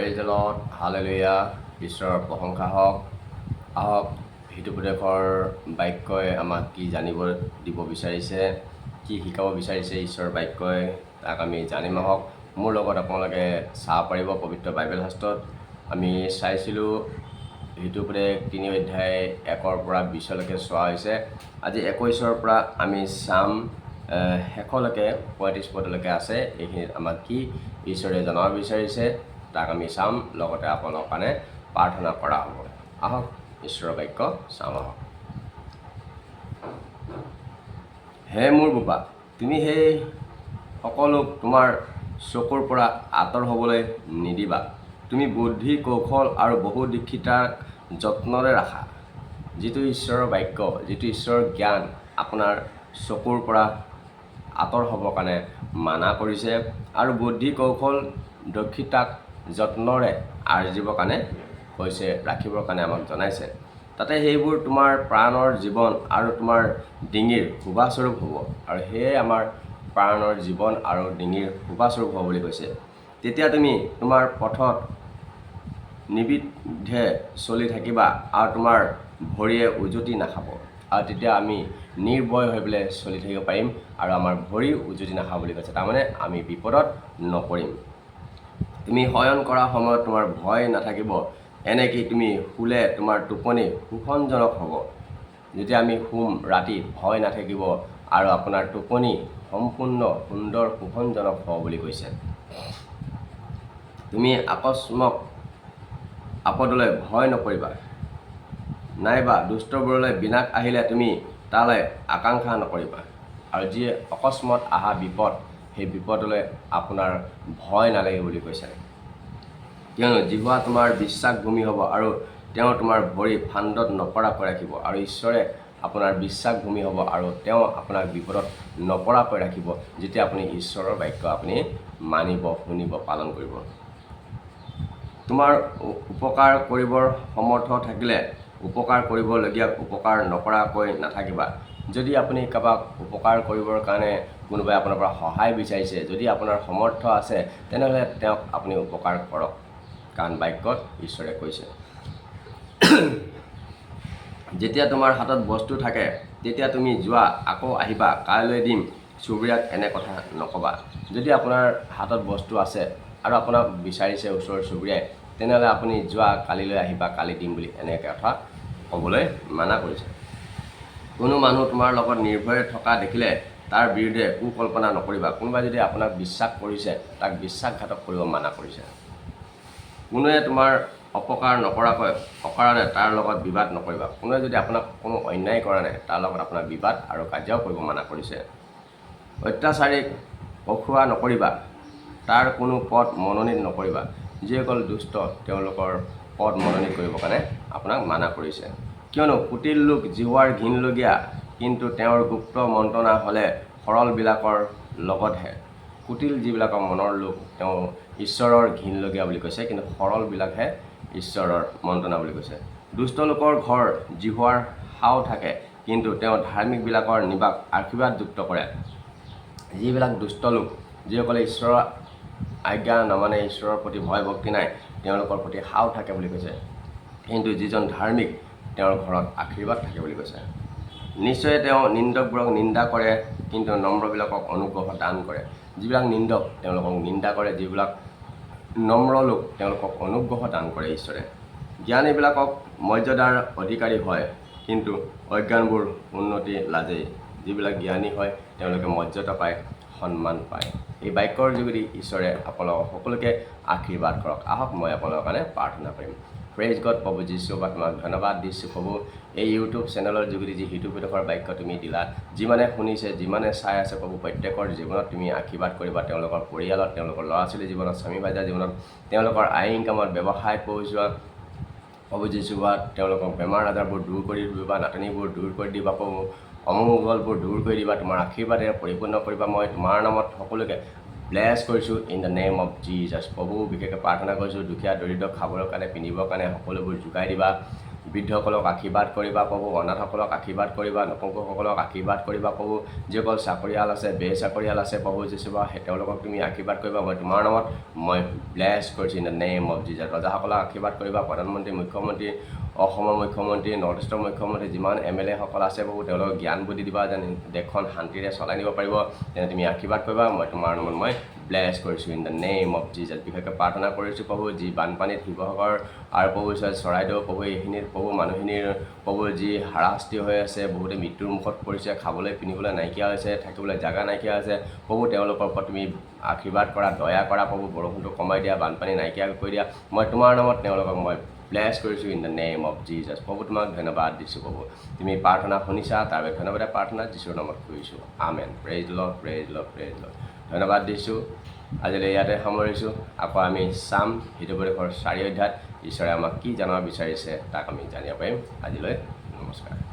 Praise the lord, hallelujah, ঈশ্বৰৰ প্ৰশংসা হওক। আহক হিতুপদেশৰ বাক্যই আমাক কি জানিব দিব বিচাৰিছে, কি শিকাব বিচাৰিছে ঈশ্বৰৰ বাক্যই, তাক আমি জানিম। আহক মোৰ লগত আপোনালোকে চাব পাৰিব পবিত্ৰ বাইবেল শাস্ত্ৰত। আমি চাইছিলোঁ হিতুপদেশ 3 অধ্যায় 1 পৰা 20লৈকে চোৱা হৈছে। আজি 21 পৰা আমি চাম শেষলৈকে 35 পদলৈকে আছে। এইখিনিত আমাক কি ঈশ্বৰে জনাব বিচাৰিছে তাক আমি চাম, লগতে আপোনালোকৰ কাৰণে প্ৰাৰ্থনা কৰা হ'ব। আহক ঈশ্বৰৰ বাক্য চাম। আহক। হে মোৰ বোপা, তুমি সেই সকলোক তোমাৰ চকুৰ পৰা আঁতৰ হ'বলৈ নিদিবা। তুমি বুদ্ধি কৌশল আৰু বহু দীক্ষিতাক যত্নৰে ৰাখা। যিটো ঈশ্বৰৰ বাক্য, যিটো ঈশ্বৰৰ জ্ঞান আপোনাৰ চকুৰ পৰা আঁতৰ হ'বৰ কাৰণে মানা কৰিছে, আৰু বুদ্ধি কৌশল দক্ষিতাক যত্নৰে আৰ্জিবৰ কাৰণে কৈছে, ৰাখিবৰ কাৰণে আমাক জনাইছে। তাতে সেইবোৰ তোমাৰ প্ৰাণৰ জীৱন আৰু তোমাৰ ডিঙিৰ শোভাস্বৰূপ হ'ব। আৰু সেয়ে আমাৰ প্ৰাণৰ জীৱন আৰু ডিঙিৰ শোভাস্বৰূপ হ'ব বুলি কৈছে। তেতিয়া তুমি তোমাৰ পথত নিৰ্বিঘ্নে চলি থাকিবা আৰু তোমাৰ ভৰিয়ে উজুতি নাখাব। আৰু তেতিয়া আমি নিৰ্ভয় হৈ পেলাই চলি থাকিব পাৰিম আৰু আমাৰ ভৰি উজুতি নাখাব বুলি কৈছে। তাৰমানে আমি বিপদত নপৰিম। তুমি শয়ন কৰা সময়ত তোমাৰ ভয় নাথাকিব। এনেকৈ তুমি শুলে তোমাৰ টোপনি সুখজনক হ'ব। যেতিয়া আমি শুম ৰাতি, ভয় নাথাকিব আৰু আপোনাৰ টোপনি সম্পূৰ্ণ সুন্দৰ সুখজনক হ'ব বুলি কৈছে। তুমি আকস্মিক আপদলৈ ভয় নকৰিবা, নাইবা দুষ্টবোৰলৈ বিনাশ আহিলে তুমি তালৈ আকাংক্ষা নকৰিবা। আৰু যি অকস্মাত অহা বিপদ, সেই বিপদলৈ আপোনাৰ ভয় নালাগে বুলি কৈছে। কিয়নো জিহুৱা তোমাৰ বিশ্বাস ভূমি হ'ব আৰু তেওঁ তোমাৰ ভৰি ফান্দত নপৰাকৈ ৰাখিব। আৰু ঈশ্বৰে আপোনাৰ বিশ্বাস ভূমি হ'ব আৰু তেওঁ আপোনাক বিপদত নপৰাকৈ ৰাখিব, যেতিয়া আপুনি ঈশ্বৰৰ বাক্য আপুনি মানিব, শুনিব, পালন কৰিব। তোমাৰ উপকাৰ কৰিবৰ সমৰ্থ থাকিলে উপকাৰ কৰিবলগীয়াক উপকাৰ নকৰাকৈ নাথাকিবা। যদি আপুনি কাৰোবাক উপকাৰ কৰিবৰ কাৰণে কোনোবাই আপোনাৰ পৰা সহায় বিচাৰিছে, যদি আপোনাৰ সমৰ্থ আছে, তেনেহ'লে তেওঁক আপুনি উপকাৰ কৰক, কাৰণ বাক্যত ঈশ্বৰে কৈছে। যেতিয়া তোমাৰ হাতত বস্তু থাকে তেতিয়া তুমি যোৱা, আকৌ আহিবা, কাইলৈ দিম, চুবুৰীয়াক এনে কথা নক'বা। যদি আপোনাৰ হাতত বস্তু আছে আৰু আপোনাক বিচাৰিছে ওচৰ চুবুৰীয়াই, তেনেহ'লে আপুনি যোৱা, কালিলৈ আহিবা, কালি দিম বুলি এনেকৈ কথা ক'বলৈ মানা কৰিছে। কোনো মানুহ তোমাৰ লগত নিৰ্ভয়ে থকা দেখিলে তাৰ বিৰুদ্ধে কুকল্পনা নকৰিবা। কোনোবাই যদি আপোনাক বিশ্বাস কৰিছে, তাক বিশ্বাসঘাতক কৰিব মানা কৰিছে। কোনোৱে তোমাৰ অপকাৰ নকৰাকৈ অকাৰণে তাৰ লগত বিবাদ নকৰিবা। কোনোৱে যদি আপোনাক কোনো অন্যায় কৰা নাই, তাৰ লগত আপোনাৰ বিবাদ আৰু কাজিয়াও কৰিব মানা কৰিছে। অত্যাচাৰীক পখুৱা নকৰিবা, তাৰ কোনো পথ মনোনীত নকৰিবা। যিসকল দুষ্ট তেওঁলোকৰ পথ মনোনীত কৰিবৰ কাৰণে আপোনাক মানা কৰিছে। কিয়নো কুটিল লোক জিহুৱাৰ ঘিনলগীয়া, কিন্তু তেওঁৰ গুপ্ত মন্ত্ৰণা হ'লে সৰলবিলাকৰ লগতহে। কুটিল যিবিলাকৰ মনৰ লোক, তেওঁ ঈশ্বৰৰ ঘিনলগীয়া বুলি কৈছে, কিন্তু সৰলবিলাকহে ঈশ্বৰৰ মন্ত্ৰণা বুলি কৈছে। দুষ্ট লোকৰ ঘৰ জিহুৱাৰ সাও থাকে, কিন্তু তেওঁ ধাৰ্মিকবিলাকৰ নিবাস আশীৰ্বাদযুক্ত কৰে। যিবিলাক দুষ্ট লোক, যিসকলে ঈশ্বৰৰ আজ্ঞা নামানে, ঈশ্বৰৰ প্ৰতি ভয় ভক্তি নাই, তেওঁলোকৰ প্ৰতি সাও থাকে বুলি কৈছে। কিন্তু যিজন ধাৰ্মিক, তেওঁৰ ঘৰত আশীৰ্বাদ থাকে বুলি কৈছে। নিশ্চয় তেওঁ নিন্দকবোৰক নিন্দা কৰে, কিন্তু নম্ৰবিলাকক অনুগ্ৰহ দান কৰে। যিবিলাক নিন্দক তেওঁলোকক নিন্দা কৰে, যিবিলাক নম্ৰ লোক তেওঁলোকক অনুগ্ৰহ দান কৰে ঈশ্বৰে। জ্ঞানীবিলাকক মৰ্যাদাৰ অধিকাৰী হয়, কিন্তু অজ্ঞানবোৰ উন্নতি লাজেই। যিবিলাক জ্ঞানী হয় তেওঁলোকে মৰ্যাদা পায়, সন্মান পায়। এই বাক্যৰ যোগেদি ঈশ্বৰে আপোনালোকক সকলোকে আশীৰ্বাদ কৰক। আহক মই আপোনালোকৰ কাৰণে প্ৰাৰ্থনা কৰিম। Praise god. প্ৰভু যীশু, বা তোমাক ধন্যবাদ দিছোঁ প্ৰভু। এই ইউটিউব চেনেলৰ যোগেদি যি হিতুপদেশৰ বাক্য তুমি দিলা, যিমানে শুনিছে, যিমানে চাই আছে প্ৰভু, প্ৰত্যেকৰ জীৱনত তুমি আশীৰ্বাদ কৰিবা। তেওঁলোকৰ পৰিয়ালত, তেওঁলোকৰ ল'ৰা ছোৱালীৰ জীৱনত, স্বামী ভাইজাৰ জীৱনত, তেওঁলোকৰ আয় ইনকামত, ব্যৱসায়ত পহুচোৱা প্ৰভু যীশু, বা তেওঁলোকক বেমাৰ আজাৰবোৰ দূৰ কৰি দিবা, নাটনিবোৰ দূৰ কৰি দিবা প্ৰভু, অমংগলবোৰ দূৰ কৰি দিবা, তোমাৰ আশীৰ্বাদেৰে পৰিপূৰ্ণ কৰিবা। মই তোমাৰ নামত সকলোকে ব্লেছ কৰিছোঁ in the name of Jesus. প্ৰভু বিশেষকৈ প্ৰাৰ্থনা কৰিছোঁ, দুখীয়া দৰিদ্ৰ খাবৰ কাৰণে, পিন্ধিবৰ কাৰণে সকলোবোৰ যোগাই দিবা। বৃদ্ধসকলক আশীৰ্বাদ কৰিবা প্ৰভু, অনাথসকলক আশীৰ্বাদ কৰিবা, নপুংসকলক আশীৰ্বাদ কৰিবা প্ৰভু, যিসকল চাকৰিয়াল আছে, বেচাকৰিয়াল আছে প্ৰভু যীশু তেওঁলোকক তুমি আশীৰ্বাদ কৰিবা। মই তোমাৰ নামত মই ব্লেছ কৰিছোঁ in the name of Jesus. ৰজাসকলক আশীৰ্বাদ কৰিবা, প্ৰধানমন্ত্ৰী, মুখ্যমন্ত্ৰী, অসমৰ মুখ্যমন্ত্ৰী, নৰ্থ ইষ্টৰ মুখ্যমন্ত্ৰী, যিমান MLA সকল আছে প্ৰভু, তেওঁলোকক জ্ঞান বুদ্ধি দিবা, যেন দেশখন শান্তিৰে চলাই নিব পাৰিব, তেনে তুমি আশীৰ্বাদ কৰিবা। মই তোমাৰ নামত মই ব্লেছ কৰিছোঁ in the name of Jesus. বিশেষকৈ প্ৰাৰ্থনা কৰিছোঁ প্ৰভু, যি বানপানীত শিৱসাগৰ আৰু প্ৰভু চৰাইদেউ প্ৰভু, এইখিনিত প্ৰভু মানুহখিনিৰ প্ৰভু যি হাৰাশাস্তি হৈ আছে, বহুতে মৃত্যুৰ মুখত পৰিছে, খাবলৈ পিন্ধিবলৈ নাইকিয়া হৈছে, থাকিবলৈ জেগা নাইকিয়া হৈছে প্ৰভু, তেওঁলোকৰ ওপৰত তুমি আশীৰ্বাদ কৰা, দয়া কৰা প্ৰভু, বৰষুণটো কমাই দিয়া, বানপানী নাইকিয়া কৰি দিয়া। মই তোমাৰ নামত তেওঁলোকক মই ব্লেছ কৰিছোঁ in the name of Jesus. প্ৰভু তোমাক ধন্যবাদ দিছোঁ প্ৰভু, তুমি প্ৰাৰ্থনা শুনিছা, তাৰ বাবে ধন্যবাদ। প্ৰাৰ্থনা যীশুৰ নামত কৰিছোঁ, amen. Praise lord, praise lord, praise lord. ধন্যবাদ দিছোঁ। আজিলৈ ইয়াতে সামৰিছোঁ। আকৌ আমি চাম হিতোপদেশৰ 4 অধ্যায়ত ঈশ্বৰে আমাক কি জানিব বিচাৰিছে তাক আমি জানিব পাৰিম। আজিলৈ নমস্কাৰ।